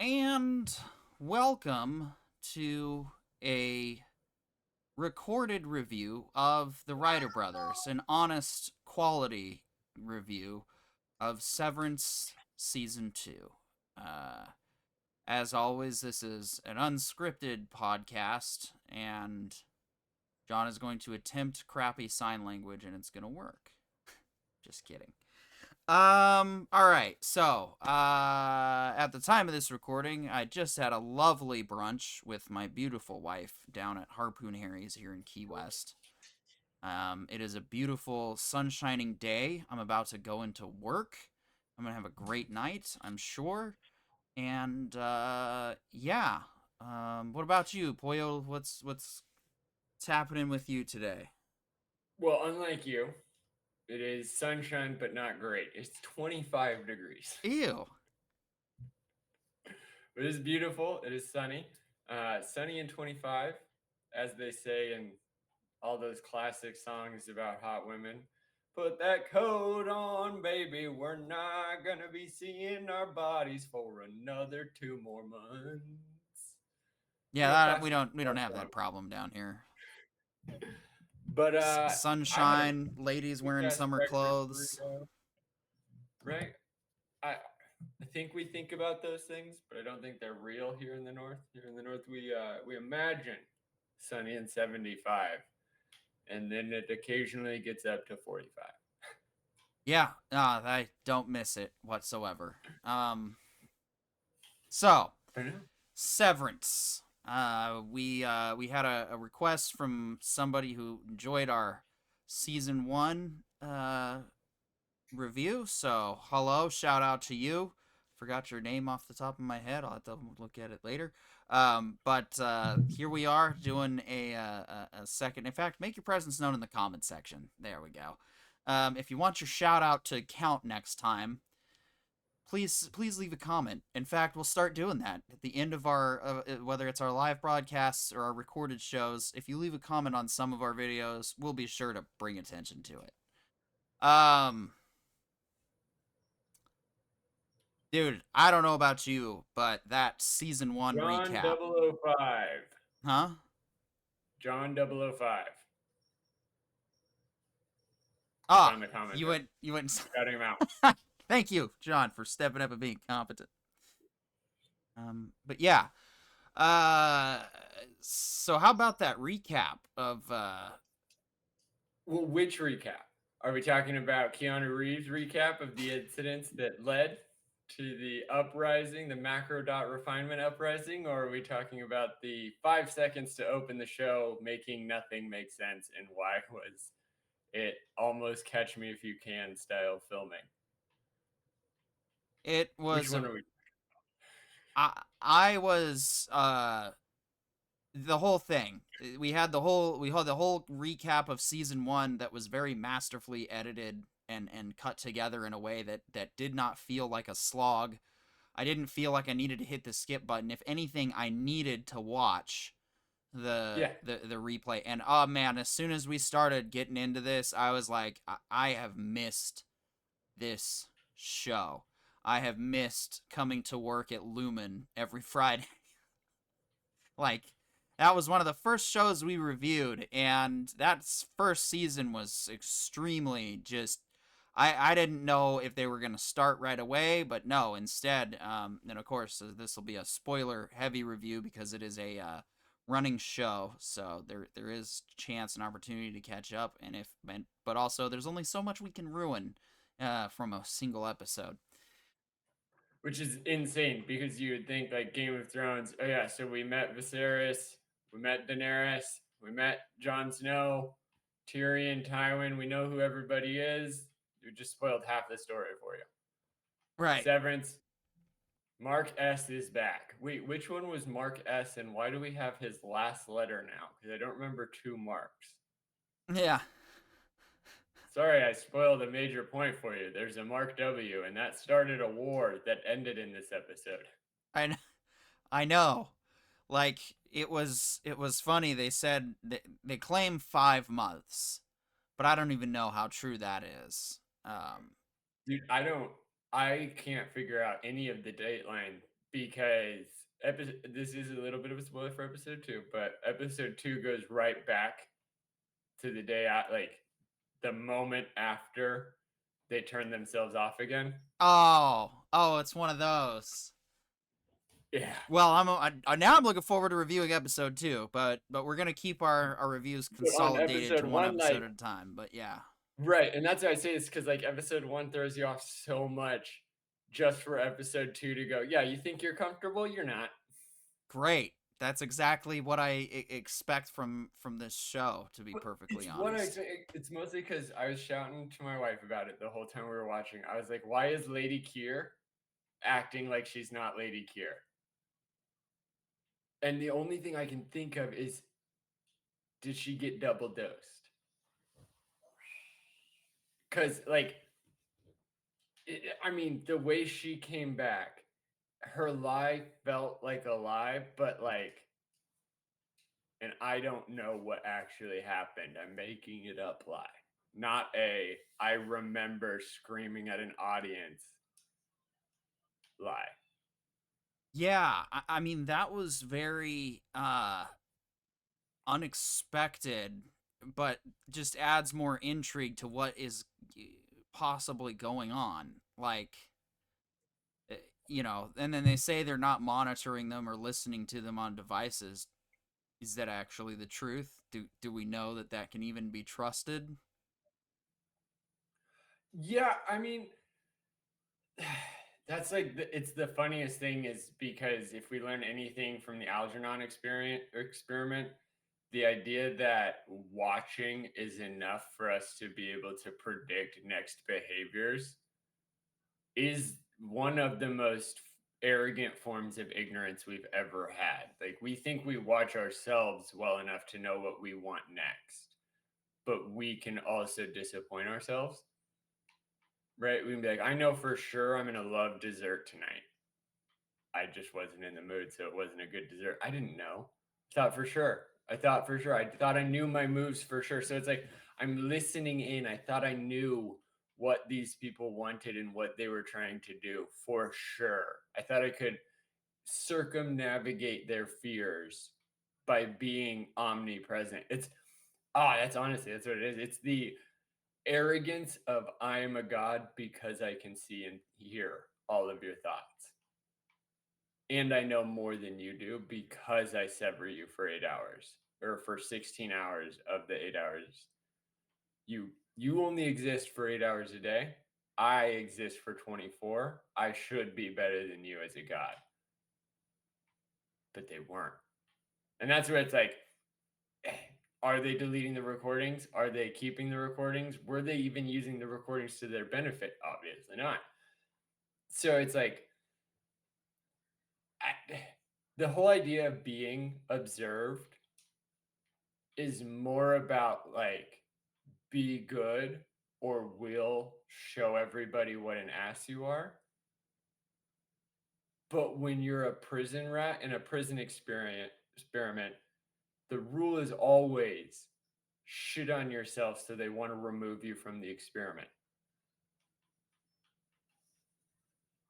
And welcome to a recorded review of The Writer Brothers, an honest quality review of Severance Season 2. Uh, as always, this is an unscripted podcast, and John is going to attempt crappy sign language, and it's going to work. Just kidding. All right. So, at the time of this recording, I just had a lovely brunch with my beautiful wife down at Harpoon Harry's here in Key West. It is a beautiful, sunshining day. I'm about to go into work. I'm gonna have a great night, I'm sure. And yeah. What about you, Poyo? What's happening with you today? Well, unlike you, it is sunshine, but not great. It's 25 degrees. Ew. It is beautiful. It is sunny. Sunny and 25, as they say in all those classic songs about hot women. Put that coat on, baby. We're not going to be seeing our bodies for another 2 more months. Yeah, we Classic don't love have song. that problem down here. But I had a Sunshine, ladies big wearing ass summer breakfast clothes. burrito, right? I think we think about those things, but I don't think they're real here in the north. Here in the north, we imagine sunny and 75, and then it occasionally gets up to 45. Yeah, I don't miss it whatsoever. So I know. Severance. We had a request from somebody who enjoyed our season one review. So hello, shout out to you. Forgot your name off the top of my head. I'll have to look at it later. But here we are doing a second. In fact, make your presence known in the comment section. There we go. If you want your shout out to count next time, please leave a comment. In fact, we'll start doing that at the end of our whether it's our live broadcasts or our recorded shows. If you leave a comment on some of our videos, we'll be sure to bring attention to it. Um, Dude, I don't know about you, but that season one John recap, 005. huh? John 005. It's Ah, on the comment you there. went, you went. Shouting him out. Thank you, John, for stepping up and being competent. But yeah. Uh, so how about that recap of Well, which recap? Are we talking about Keanu Reeves' recap of the incidents that led to the uprising, the macro dot refinement uprising, or are we talking about the 5 seconds to open the show, making nothing make sense, and why was it almost Catch Me If You Can style filming? it Which was one a are we? I was the whole thing. We had the whole recap of season 1 that was very masterfully edited and cut together in a way that did not feel like a slog. I didn't feel like I needed to hit the skip button. If anything, I needed to watch the Yeah, the replay. And oh man, as soon as we started getting into this, I was like, I have missed this show. I have missed coming to work at Lumen every Friday. Like, that was one of the first shows we reviewed, and that first season was extremely just. I didn't know if they were going to start right away, but no, instead, and of course, this will be a spoiler heavy review because it is a running show, so there is chance and opportunity to catch up, but also there's only so much we can ruin from a single episode. which is insane because you would think like Game of Thrones. Oh yeah, so we met Viserys, we met Daenerys, we met Jon Snow, Tyrion, Tywin. We know who everybody is. You just spoiled half the story for you. Right. Severance. Mark S is back. Wait, which one was Mark S, and why do we have his last letter now? Because I don't remember two Marks. Yeah. Sorry, I spoiled a major point for you. There's a Mark W, and that started a war that ended in this episode. I I know. Like, it was funny. They said they claim 5 months, but I don't even know how true that is. Dude, I can't figure out any of the dateline because this is a little bit of a spoiler for episode 2, but episode 2 goes right back to the day like the moment after they turn themselves off again. Oh, it's one of those. Yeah. Well, now I'm looking forward to reviewing episode 2, but we're gonna keep our reviews But on consolidated episode to one 1, episode like, at a time. But yeah, right, and that's why I say this because like episode 1 throws you off so much just for episode 2 to go, yeah, you think you're comfortable? You're not. great. That's exactly what I expect from this show. To be But perfectly it's what I honest. think. It's mostly because I was shouting to my wife about it the whole time we were watching. I was like, why is Lady Kier acting like she's not Lady Kier? And the only thing I can think of is, did she get double dosed? Because, like, I mean, the way she came back, her lie felt like a lie, but like, and I don't know what actually happened. I'm making it up lie, not a I remember screaming at an audience lie. Yeah, I mean that was very unexpected, but just adds more intrigue to what is possibly going on. Like, and then they say they're not monitoring them or listening to them on devices. Is that actually the truth? Do we know that that can even be trusted? Yeah, I mean, that's like it's the funniest thing is because if we learn anything from the Algernon experiment, the idea that watching is enough for us to be able to predict next behaviors is one of the most arrogant forms of ignorance we've ever had. Like we think we watch ourselves well enough to know what we want next, but we can also disappoint ourselves. Right? We can be like, I know for sure I'm gonna love dessert tonight. I just wasn't in the mood, so it wasn't a good dessert. I didn't know. I thought for sure. I thought for sure. I thought I knew my moves for sure. So it's like I'm listening in. I thought I knew what these people wanted and what they were trying to do for sure. I thought I could circumnavigate their fears by being omnipresent. That's honestly that's what it is. It's the arrogance of I am a god because I can see and hear all of your thoughts. And I know more than you do because I sever you for 8 hours or for 16 hours of the 8 hours. You only exist for 8 hours a day. I exist for 24. I should be better than you as a god. But they weren't. And that's where it's like, are they deleting the recordings? Are they keeping the recordings? Were they even using the recordings to their benefit? Obviously not. So it's like, the whole idea of being observed is more about like be good or will show everybody what an ass you are. But when you're a prison rat in a prison experiment, the rule is always shit on yourself so they want to remove you from the experiment.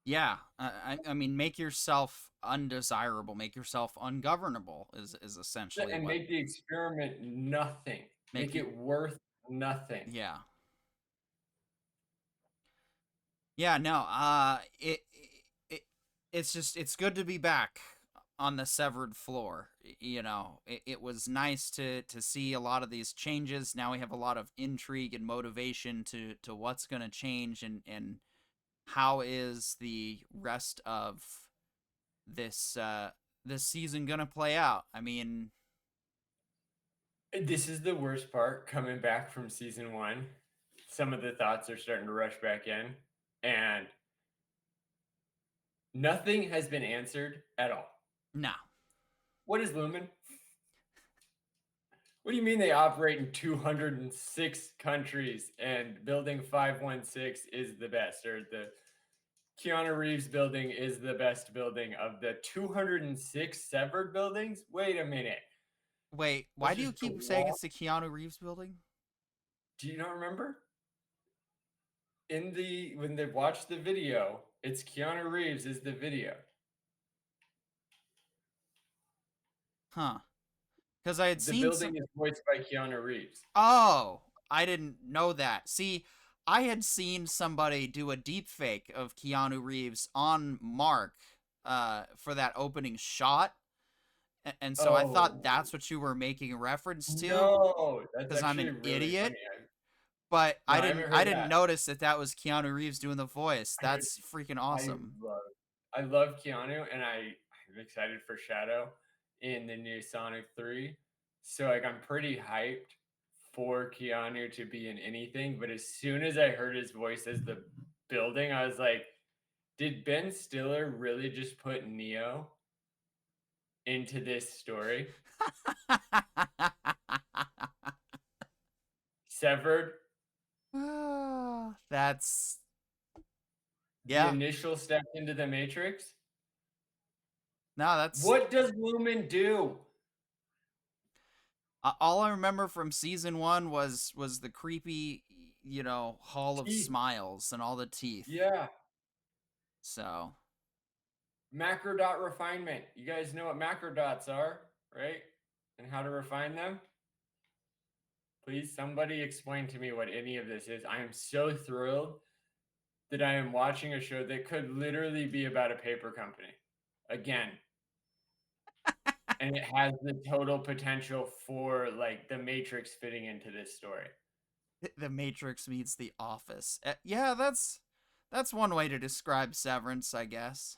Yeah, I mean, make yourself undesirable, make yourself ungovernable is essentially And what make the experiment nothing. make Make you. it worth nothing. Yeah, yeah, no, it it's just it's good to be back on the severed floor. It was nice to see a lot of these changes. Now we have a lot of intrigue and motivation to what's going to change and how is the rest of this this season going to play out. I mean, This is the worst part coming back from season 1. Some of the thoughts are starting to rush back in, and nothing has been answered at all. no. What is Lumen? What do you mean they operate in 206 countries and building 516 is the best, or the Keanu Reeves building is the best building of the 206 severed buildings? Wait a minute. Wait, why That's do you just the keep saying wall. it's the Keanu Reeves building? Do you not remember? When they watch the video, it's Keanu Reeves is the video. Huh. Because I had The seen some. building is voiced by Keanu Reeves. Oh, I didn't know that. See, I had seen somebody do a deep fake of Keanu Reeves on Mark for that opening shot. And so I thought Oh that's what you were making reference to no, that's because I'm actually an really idiot. funny. But No, I I didn't haven't I heard didn't that. notice that that was Keanu Reeves doing the voice. I would That's freaking I awesome. love I love Keanu, and I'm excited for Shadow in the new Sonic 3. So like I'm pretty hyped for Keanu to be in anything, but as soon as I heard his voice as the building, I was like, did Ben Stiller really just put Neo into this story? Severed, That's the yeah. initial step into the Matrix. No, that's What does Lumen do? all I remember from season 1 was the creepy, Hall of Teeth. Smiles and all the teeth. Yeah. So, Macro dot refinement. You guys know what macro dots are, right? And how to refine them? Please, somebody explain to me what any of this is. I am so thrilled that I am watching a show that could literally be about a paper company. Again, and it has the total potential for like the Matrix fitting into this story. the Matrix meets the Office. Yeah, that's one way to describe Severance, I guess.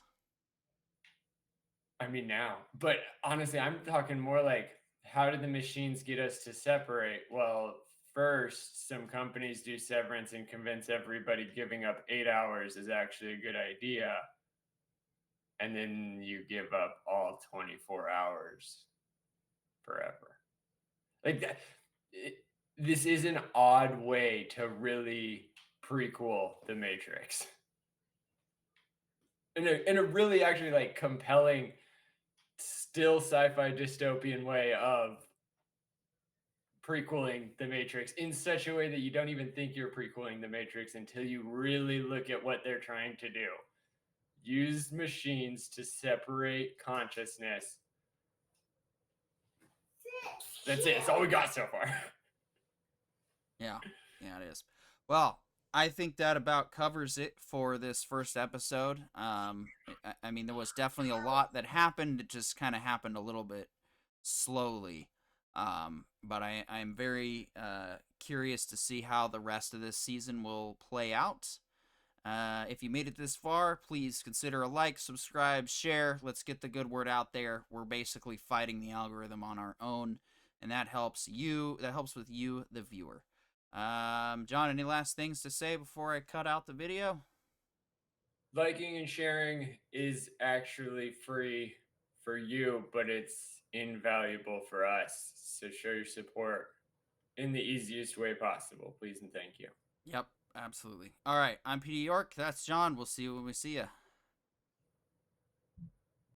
I mean, now, but honestly, I'm talking more like how did the machines get us to separate? Well, first, some companies do severance and convince everybody giving up 8 hours is actually a good idea. And then you give up all 24 hours forever. Like that, this is an odd way to really prequel The Matrix in a really actually like compelling, still sci-fi dystopian way of prequeling The Matrix in such a way that you don't even think you're prequeling The Matrix until you really look at what they're trying to do. Use machines to separate consciousness. That's it. That's all we got so far. Yeah. Yeah, it is. Well, I think that about covers it for this first episode. I mean, there was definitely a lot that happened. It just kind of happened a little bit slowly. But I'm very curious to see how the rest of this season will play out. If you made it this far, please consider a like, subscribe, share. Let's get the good word out there. We're basically fighting the algorithm on our own, and that helps you. That helps with you, the viewer. John, any last things to say before I cut out the video? Liking and sharing is actually free for you, but it's invaluable for us. So show your support in the easiest way possible. Please and thank you. Yep, absolutely. All right, I'm Peter York. That's John. We'll see you when we see you.